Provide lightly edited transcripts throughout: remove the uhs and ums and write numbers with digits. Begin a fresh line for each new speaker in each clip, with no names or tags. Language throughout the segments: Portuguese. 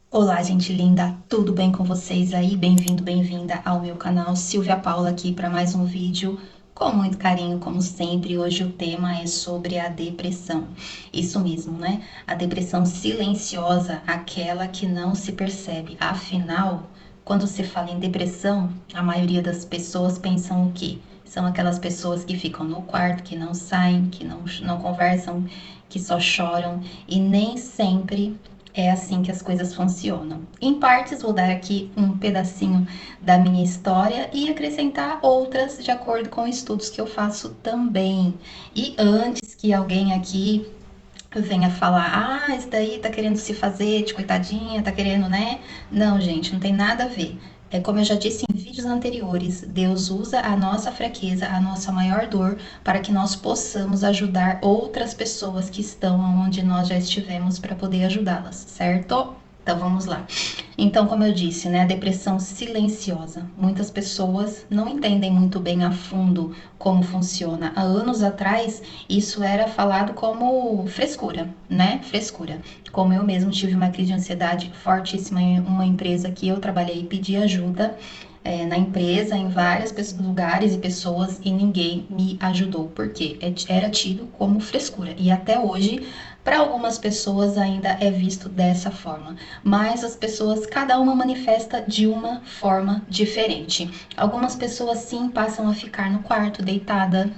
Olá, gente linda, tudo bem com vocês aí? Bem-vindo, bem-vinda ao meu canal. Silvia Paula aqui para mais um vídeo com muito carinho, como sempre. Hoje o tema é sobre a depressão. Isso mesmo, né? A depressão silenciosa, aquela que não se percebe. Afinal, quando se fala em depressão, a maioria das pessoas pensam o quê? São aquelas pessoas que ficam no quarto, que não saem, que não conversam, que só choram e nem sempre é assim que as coisas funcionam. Em partes, vou dar aqui um pedacinho da minha história e acrescentar outras de acordo com estudos que eu faço também. E antes que alguém aqui venha falar, ah, isso daí tá querendo se fazer de coitadinha, tá querendo, né? Não, gente, não tem nada a ver. É como eu já disse em vídeos anteriores, Deus usa a nossa fraqueza, a nossa maior dor, para que nós possamos ajudar outras pessoas que estão onde nós já estivemos para poder ajudá-las, certo? Então vamos lá. Então, como eu disse, né, a depressão silenciosa. Muitas pessoas não entendem muito bem a fundo como funciona. Há anos atrás, isso era falado como frescura, né? Frescura. Como eu mesmo tive uma crise de ansiedade fortíssima em uma empresa que eu trabalhei e pedi ajuda na empresa, em vários lugares e pessoas, e ninguém me ajudou, porque era tido como frescura. E até hoje, para algumas pessoas, ainda é visto dessa forma. Mas as pessoas, cada uma manifesta de uma forma diferente. Algumas pessoas, sim, passam a ficar no quarto, deitada,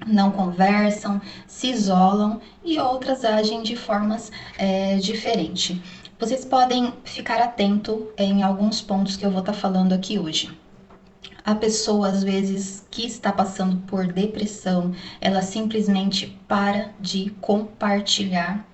não conversam, se isolam e outras agem de formas diferentes. Vocês podem ficar atento em alguns pontos que eu vou estar falando aqui hoje. A pessoa, às vezes, que está passando por depressão, ela simplesmente para de compartilhar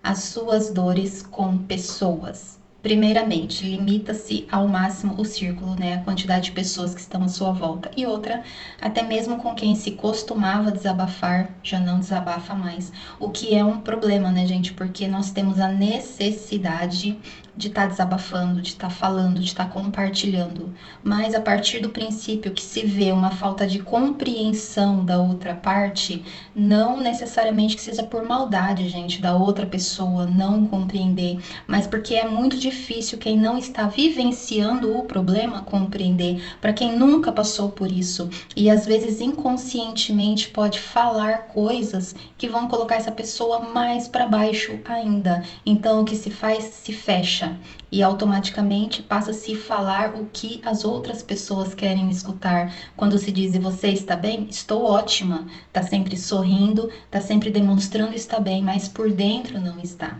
as suas dores com pessoas. Primeiramente, limita-se ao máximo o círculo, né, a quantidade de pessoas que estão à sua volta. E outra, até mesmo com quem se costumava desabafar, já não desabafa mais. O que é um problema, né, gente? Porque nós temos a necessidade de estar desabafando, de estar falando, de estar compartilhando. Mas a partir do princípio que se vê uma falta de compreensão da outra parte, não necessariamente que seja por maldade, gente, da outra pessoa não compreender, mas porque é muito difícil quem não está vivenciando o problema compreender, para quem nunca passou por isso e às vezes inconscientemente pode falar coisas que vão colocar essa pessoa mais para baixo ainda. Então o que se faz se fecha e automaticamente passa a se falar o que as outras pessoas querem escutar. Quando se diz: e você está bem? Estou ótima. Tá sempre sorrindo, tá sempre demonstrando estar bem, mas por dentro não está.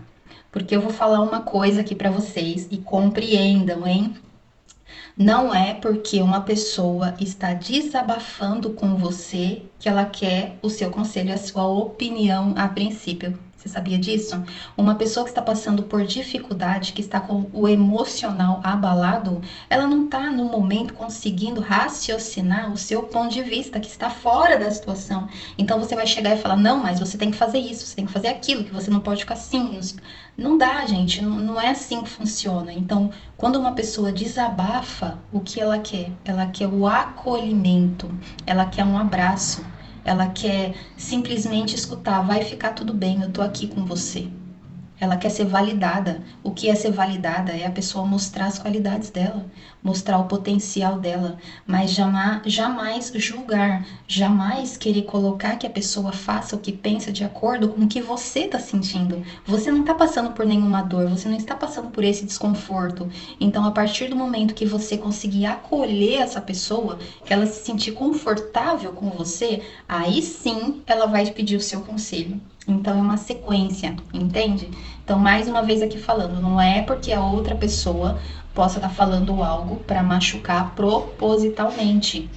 Porque eu vou falar uma coisa aqui para vocês e compreendam, hein? Não é porque uma pessoa está desabafando com você que ela quer o seu conselho, a sua opinião a princípio. Você sabia disso? Uma pessoa que está passando por dificuldade, que está com o emocional abalado, ela não está no momento conseguindo raciocinar o seu ponto de vista, que está fora da situação. Então você vai chegar e falar: não, mas você tem que fazer isso, você tem que fazer aquilo, que você não pode ficar assim. Não dá, gente, não é assim que funciona. Então, quando uma pessoa desabafa, o que ela quer? Ela quer o acolhimento, ela quer um abraço, ela quer simplesmente escutar: vai ficar tudo bem, eu tô aqui com você. Ela quer ser validada. O que é ser validada? É a pessoa mostrar as qualidades dela, mostrar o potencial dela, mas jamais julgar, jamais querer colocar que a pessoa faça o que pensa de acordo com o que você está sentindo. Você não está passando por nenhuma dor, você não está passando por esse desconforto. Então, a partir do momento que você conseguir acolher essa pessoa, que ela se sentir confortável com você, aí sim ela vai te pedir o seu conselho. Então é uma sequência, entende? Então, mais uma vez aqui falando, não é porque a outra pessoa possa estar falando algo para machucar propositalmente,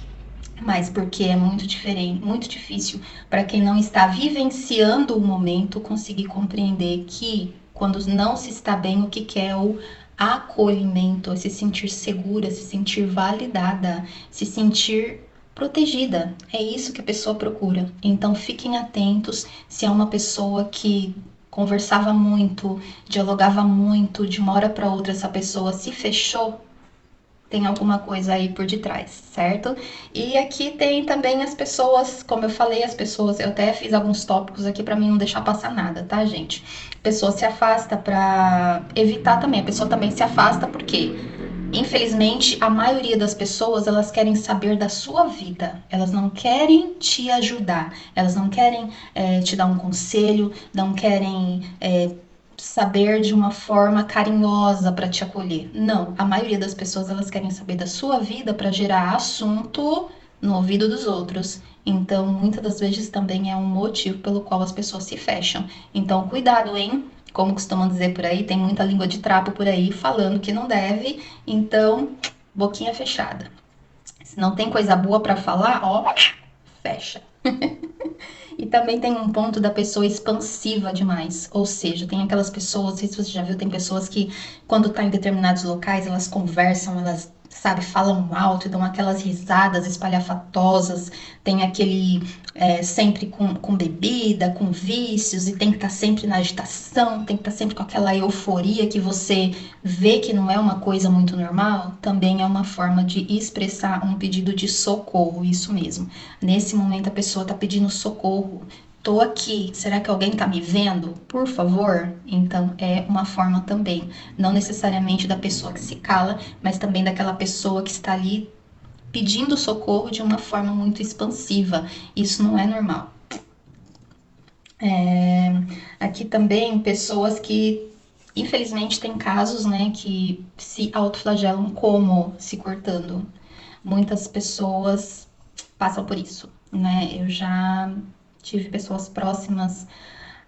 mas porque é muito diferente, muito difícil para quem não está vivenciando o momento conseguir compreender que quando não se está bem, o que quer é o acolhimento, é se sentir segura, se sentir validada, se sentir protegida. É isso que a pessoa procura. Então fiquem atentos se é uma pessoa que conversava muito, dialogava muito, de uma hora para outra essa pessoa se fechou, tem alguma coisa aí por detrás, certo? E aqui tem também as pessoas, como eu falei, as pessoas, eu até fiz alguns tópicos aqui pra mim não deixar passar nada, tá, gente? A pessoa se afasta pra evitar também, a pessoa também se afasta porque, infelizmente, a maioria das pessoas, elas querem saber da sua vida, elas não querem te ajudar, elas não querem te dar um conselho, não querem saber de uma forma carinhosa para te acolher. Não, a maioria das pessoas elas querem saber da sua vida para gerar assunto no ouvido dos outros. Então, muitas das vezes também é um motivo pelo qual as pessoas se fecham. Então, cuidado, hein? Como costumam dizer por aí, tem muita língua de trapo por aí falando que não deve. Então, boquinha fechada. Se não tem coisa boa para falar, ó, fecha. E também tem um ponto da pessoa expansiva demais. Ou seja, tem aquelas pessoas, não sei se você já viu, tem pessoas que, quando tá em determinados locais, elas conversam, elas, sabe, falam alto e dão aquelas risadas espalhafatosas. Tem aquele sempre com bebida, com vícios, e tem que estar sempre na agitação, tem que estar sempre com aquela euforia que você vê que não é uma coisa muito normal. Também é uma forma de expressar um pedido de socorro, isso mesmo. Nesse momento a pessoa está pedindo socorro. Tô aqui, será que alguém tá me vendo? Por favor? Então é uma forma também, não necessariamente da pessoa que se cala, mas também daquela pessoa que está ali pedindo socorro de uma forma muito expansiva. Isso não é normal. Aqui também pessoas que, infelizmente, tem casos, né, que se autoflagelam como se cortando. Muitas pessoas passam por isso, né? Eu já tive pessoas próximas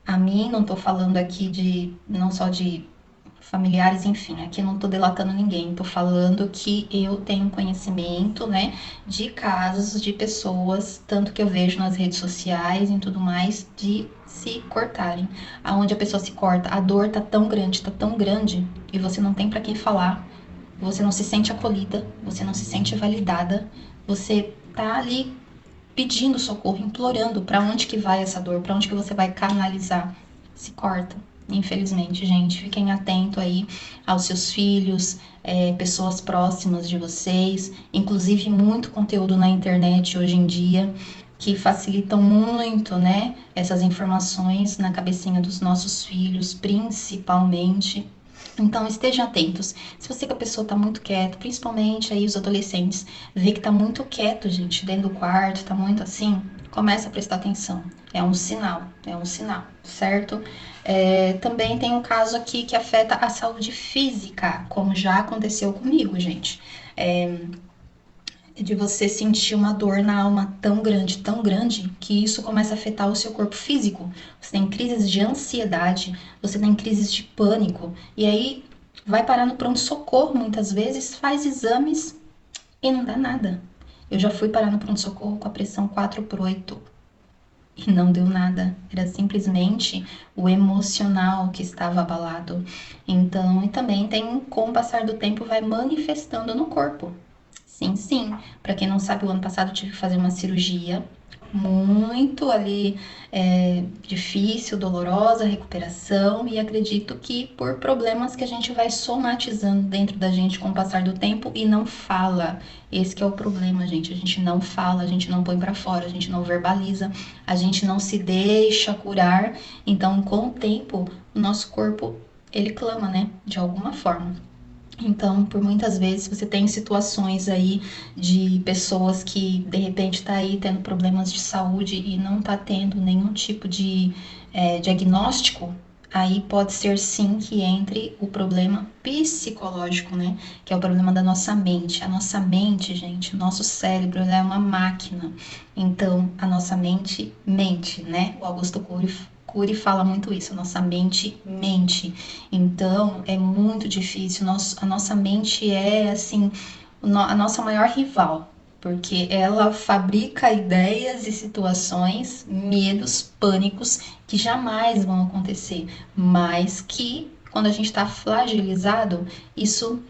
a mim, não tô falando aqui de não só de familiares, enfim, aqui não tô delatando ninguém, tô falando que eu tenho conhecimento, né, de casos de pessoas, tanto que eu vejo nas redes sociais e tudo mais, de se cortarem. Aonde a pessoa se corta, a dor tá tão grande, e você não tem para quem falar, você não se sente acolhida, você não se sente validada, você tá ali pedindo socorro, implorando para onde que vai essa dor, para onde que você vai canalizar. Se corta. Infelizmente, gente, fiquem atentos aí aos seus filhos, pessoas próximas de vocês, inclusive muito conteúdo na internet hoje em dia que facilitam muito, né, essas informações na cabecinha dos nossos filhos, principalmente. Então estejam atentos. Se você que a pessoa tá muito quieta, principalmente aí os adolescentes, vê que tá muito quieto, gente, dentro do quarto, tá muito assim, começa a prestar atenção. É um sinal, certo? Também tem um caso aqui que afeta a saúde física, como já aconteceu comigo, gente. De você sentir uma dor na alma tão grande, que isso começa a afetar o seu corpo físico. Você tem crises de ansiedade, você tem crises de pânico, e aí vai parar no pronto-socorro muitas vezes, faz exames e não dá nada. Eu já fui parar no pronto-socorro com a pressão 4/8 e não deu nada. Era simplesmente o emocional que estava abalado. Então, e também tem, com o passar do tempo, vai manifestando no corpo. Sim, sim. Para quem não sabe, o ano passado eu tive que fazer uma cirurgia muito ali difícil, dolorosa, recuperação, e acredito que por problemas que a gente vai somatizando dentro da gente com o passar do tempo e não fala. Esse que é o problema, gente. A gente não fala, a gente não põe para fora, a gente não verbaliza, a gente não se deixa curar. Então, com o tempo, o nosso corpo, ele clama, né? De alguma forma. Então, por muitas vezes você tem situações aí de pessoas que de repente tá aí tendo problemas de saúde e não tá tendo nenhum tipo de diagnóstico, aí pode ser sim que entre o problema psicológico, né? Que é o problema da nossa mente. A nossa mente, gente, o nosso cérebro, ele é uma máquina. Então, a nossa mente mente, né? O Augusto Cury fala muito isso, a nossa mente mente. Então, é muito difícil. A nossa mente é, assim, a nossa maior rival, porque ela fabrica ideias e situações, medos, pânicos que jamais vão acontecer, mas que, quando a gente está fragilizado, isso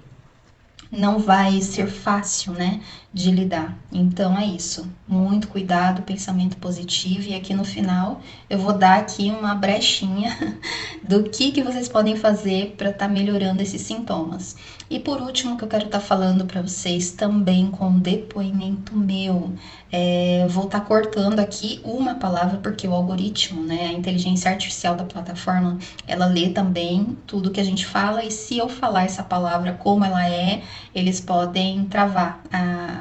não vai ser fácil, né, de lidar. Então é isso. Muito cuidado, pensamento positivo. E aqui no final eu vou dar aqui uma brechinha do que vocês podem fazer para estar melhorando esses sintomas. E por último, que eu quero estar falando para vocês também com um depoimento meu. Vou estar cortando aqui uma palavra porque o algoritmo, né, a inteligência artificial da plataforma, ela lê também tudo que a gente fala, e se eu falar essa palavra como ela é, eles podem travar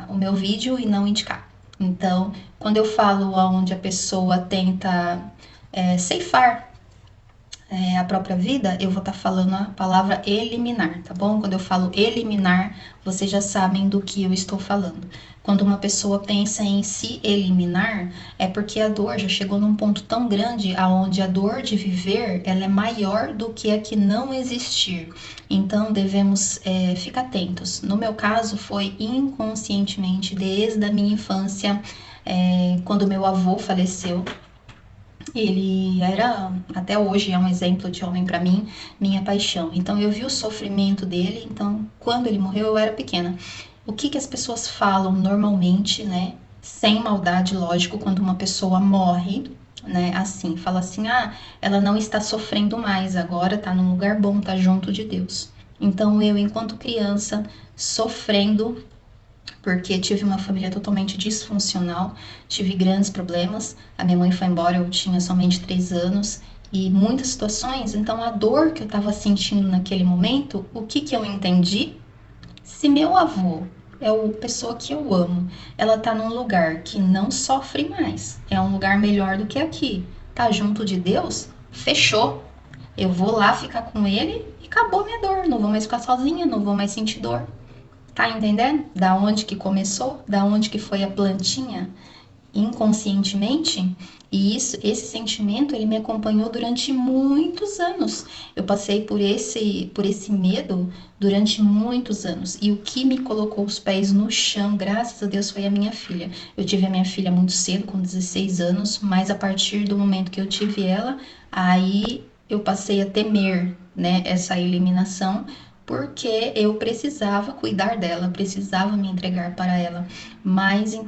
o meu vídeo e não indicar. Então, quando eu falo onde a pessoa tenta ceifar a própria vida, eu vou estar falando a palavra eliminar, tá bom? Quando eu falo eliminar, vocês já sabem do que eu estou falando. Quando uma pessoa pensa em se eliminar, é porque a dor já chegou num ponto tão grande aonde a dor de viver, ela é maior do que a que não existir. Então devemos ficar atentos. No meu caso, foi inconscientemente desde a minha infância, quando meu avô faleceu. Ele era, até hoje, é um exemplo de homem para mim, minha paixão. Então eu vi o sofrimento dele, então quando ele morreu eu era pequena. O que as pessoas falam normalmente, né? Sem maldade, lógico, quando uma pessoa morre, né? Assim, fala assim: ela não está sofrendo mais, agora tá num lugar bom, tá junto de Deus. Então eu, enquanto criança, sofrendo porque tive uma família totalmente disfuncional, tive grandes problemas. A minha mãe foi embora, eu tinha somente 3 anos, e muitas situações. Então, a dor que eu estava sentindo naquele momento, o que eu entendi? Se meu avô é a pessoa que eu amo, ela tá num lugar que não sofre mais, é um lugar melhor do que aqui, tá junto de Deus, fechou. Eu vou lá ficar com ele e acabou minha dor. Não vou mais ficar sozinha, não vou mais sentir dor. Tá entendendo? Da onde que começou? Da onde que foi a plantinha? Inconscientemente? E esse sentimento, ele me acompanhou durante muitos anos. Eu passei por esse medo durante muitos anos. E o que me colocou os pés no chão, graças a Deus, foi a minha filha. Eu tive a minha filha muito cedo, com 16 anos, mas a partir do momento que eu tive ela, aí eu passei a temer, né, essa eliminação, porque eu precisava cuidar dela, precisava me entregar para ela. Mas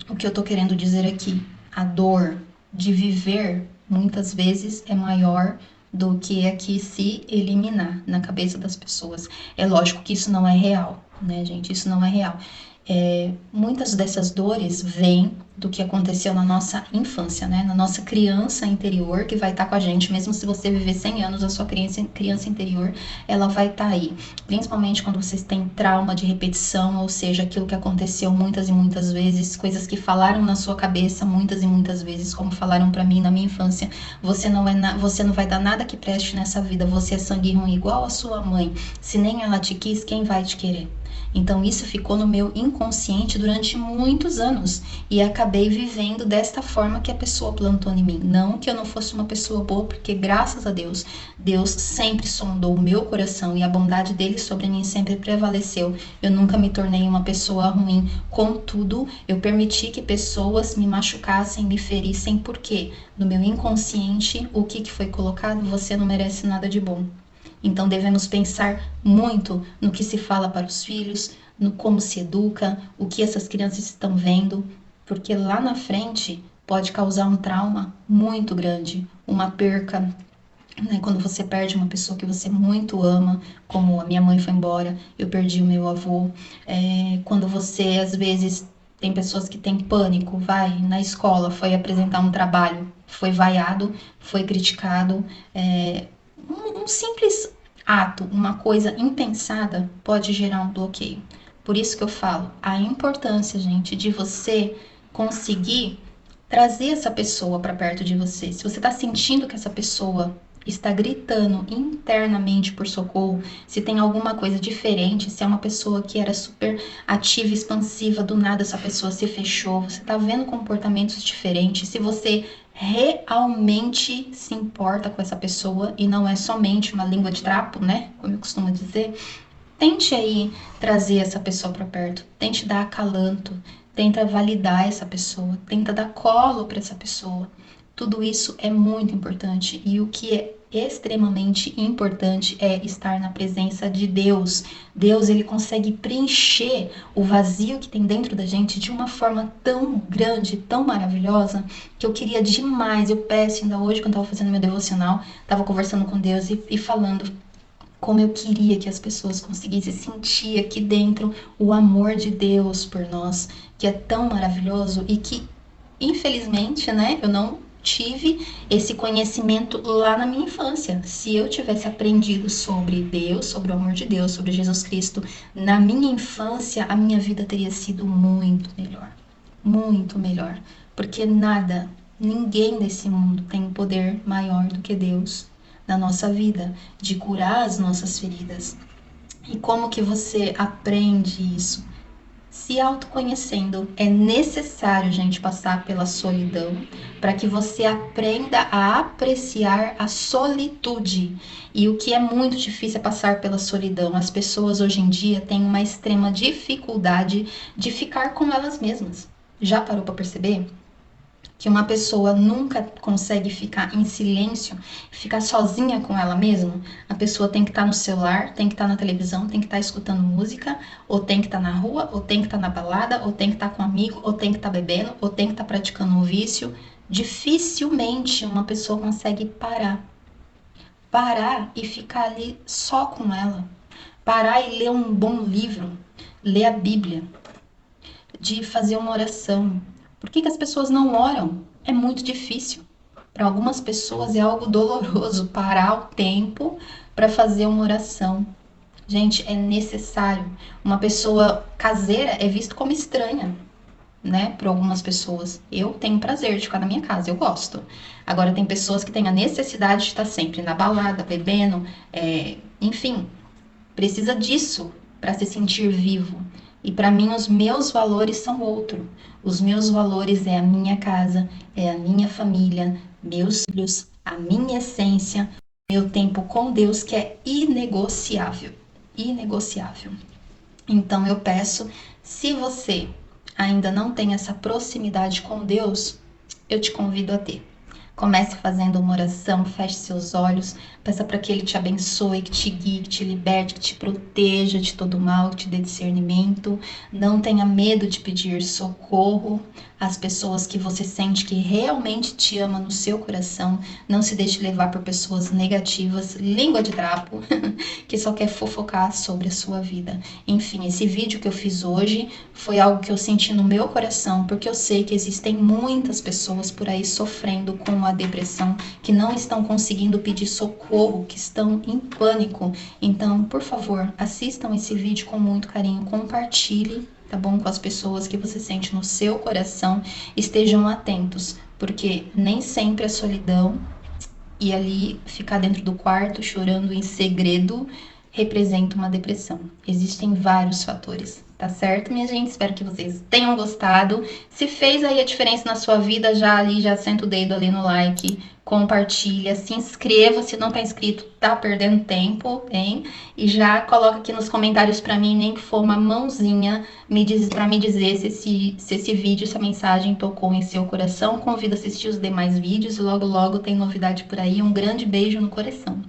o que eu tô querendo dizer aqui, a dor de viver muitas vezes é maior do que a que se eliminar na cabeça das pessoas. É lógico que isso não é real, né, gente? Isso não é real. Muitas dessas dores vêm do que aconteceu na nossa infância, né? Na nossa criança interior, que vai estar com a gente, mesmo se você viver 100 anos, a sua criança interior, ela vai estar aí. Principalmente quando vocês têm trauma de repetição, ou seja, aquilo que aconteceu muitas e muitas vezes, coisas que falaram na sua cabeça muitas e muitas vezes, como falaram para mim na minha infância: você não vai dar nada que preste nessa vida, você é sangue ruim igual a sua mãe, se nem ela te quis, quem vai te querer? Então isso ficou no meu inconsciente durante muitos anos e acabei vivendo desta forma que a pessoa plantou em mim. Não que eu não fosse uma pessoa boa, porque graças a Deus, Deus sempre sondou o meu coração e a bondade dele sobre mim sempre prevaleceu. Eu nunca me tornei uma pessoa ruim. Contudo, eu permiti que pessoas me machucassem, me ferissem, porque no meu inconsciente, o que foi colocado? Você não merece nada de bom. Então devemos pensar muito no que se fala para os filhos, no como se educa, o que essas crianças estão vendo, porque lá na frente pode causar um trauma muito grande, uma perca, né? Quando você perde uma pessoa que você muito ama, como a minha mãe foi embora, eu perdi o meu avô. Quando você, às vezes, tem pessoas que têm pânico, vai na escola, foi apresentar um trabalho, foi vaiado, foi criticado, um simples ato, uma coisa impensada, pode gerar um bloqueio. Por isso que eu falo, a importância, gente, de você conseguir trazer essa pessoa para perto de você. Se você está sentindo que essa pessoa está gritando internamente por socorro, se tem alguma coisa diferente, se é uma pessoa que era super ativa e expansiva, do nada essa pessoa se fechou, você está vendo comportamentos diferentes, se você realmente se importa com essa pessoa e não é somente uma língua de trapo, né, como eu costumo dizer, tente aí trazer essa pessoa para perto, tente dar acalanto, tenta validar essa pessoa, tenta dar colo para essa pessoa. Tudo isso é muito importante. E o que extremamente importante é estar na presença de Deus. Deus, ele consegue preencher o vazio que tem dentro da gente de uma forma tão grande, tão maravilhosa, que eu queria demais. Eu peço ainda hoje, quando eu estava fazendo meu devocional, estava conversando com Deus e falando como eu queria que as pessoas conseguissem sentir aqui dentro o amor de Deus por nós, que é tão maravilhoso e que, infelizmente, né, eu não tive esse conhecimento lá na minha infância. Se eu tivesse aprendido sobre Deus, sobre o amor de Deus, sobre Jesus Cristo na minha infância, a minha vida teria sido muito melhor, porque nada, ninguém desse mundo tem poder maior do que Deus na nossa vida, de curar as nossas feridas. E como que você aprende isso? Se autoconhecendo. É necessário, gente, passar pela solidão para que você aprenda a apreciar a solitude. E o que é muito difícil é passar pela solidão. As pessoas hoje em dia têm uma extrema dificuldade de ficar com elas mesmas. Já parou para perceber? Que uma pessoa nunca consegue ficar em silêncio, ficar sozinha com ela mesma. A pessoa tem que estar no celular, tem que estar na televisão, tem que estar escutando música, ou tem que estar na rua, ou tem que estar na balada, ou tem que estar com um amigo, ou tem que estar bebendo, ou tem que estar praticando um vício. Dificilmente uma pessoa consegue parar e ficar ali só com ela. Parar e ler um bom livro, ler a Bíblia, de fazer uma oração. Por que as pessoas não oram? É muito difícil. Para algumas pessoas é algo doloroso parar o tempo para fazer uma oração. Gente, é necessário. Uma pessoa caseira é visto como estranha, né? Por algumas pessoas. Eu tenho prazer de ficar na minha casa, eu gosto. Agora, tem pessoas que têm a necessidade de estar sempre na balada, bebendo, enfim, precisa disso para se sentir vivo. E para mim os meus valores são outro. Os meus valores é a minha casa, é a minha família, meus filhos, a minha essência, meu tempo com Deus, que é inegociável. Inegociável. Então eu peço, se você ainda não tem essa proximidade com Deus, eu te convido a ter. Comece fazendo uma oração, feche seus olhos, peça para que Ele te abençoe, que te guie, que te liberte, que te proteja de todo mal, que te dê discernimento. Não tenha medo de pedir socorro às pessoas que você sente que realmente te ama no seu coração. Não se deixe levar por pessoas negativas, língua de trapo, que só quer fofocar sobre a sua vida. Enfim, esse vídeo que eu fiz hoje foi algo que eu senti no meu coração, porque eu sei que existem muitas pessoas por aí sofrendo com a depressão, que não estão conseguindo pedir socorro, que estão em pânico. Então, por favor, assistam esse vídeo com muito carinho, compartilhe, tá bom? Com as pessoas que você sente no seu coração, estejam atentos, porque nem sempre a solidão e ali ficar dentro do quarto chorando em segredo representa uma depressão. Existem vários fatores, tá certo, minha gente? Espero que vocês tenham gostado. Se fez aí a diferença na sua vida, já senta o dedo ali no like, compartilha, se inscreva se não tá inscrito, tá perdendo tempo, hein? E já coloca aqui nos comentários pra mim, nem que for uma mãozinha, pra me dizer se esse vídeo, essa mensagem tocou em seu coração. Convido a assistir os demais vídeos e logo tem novidade por aí. Um grande beijo no coração.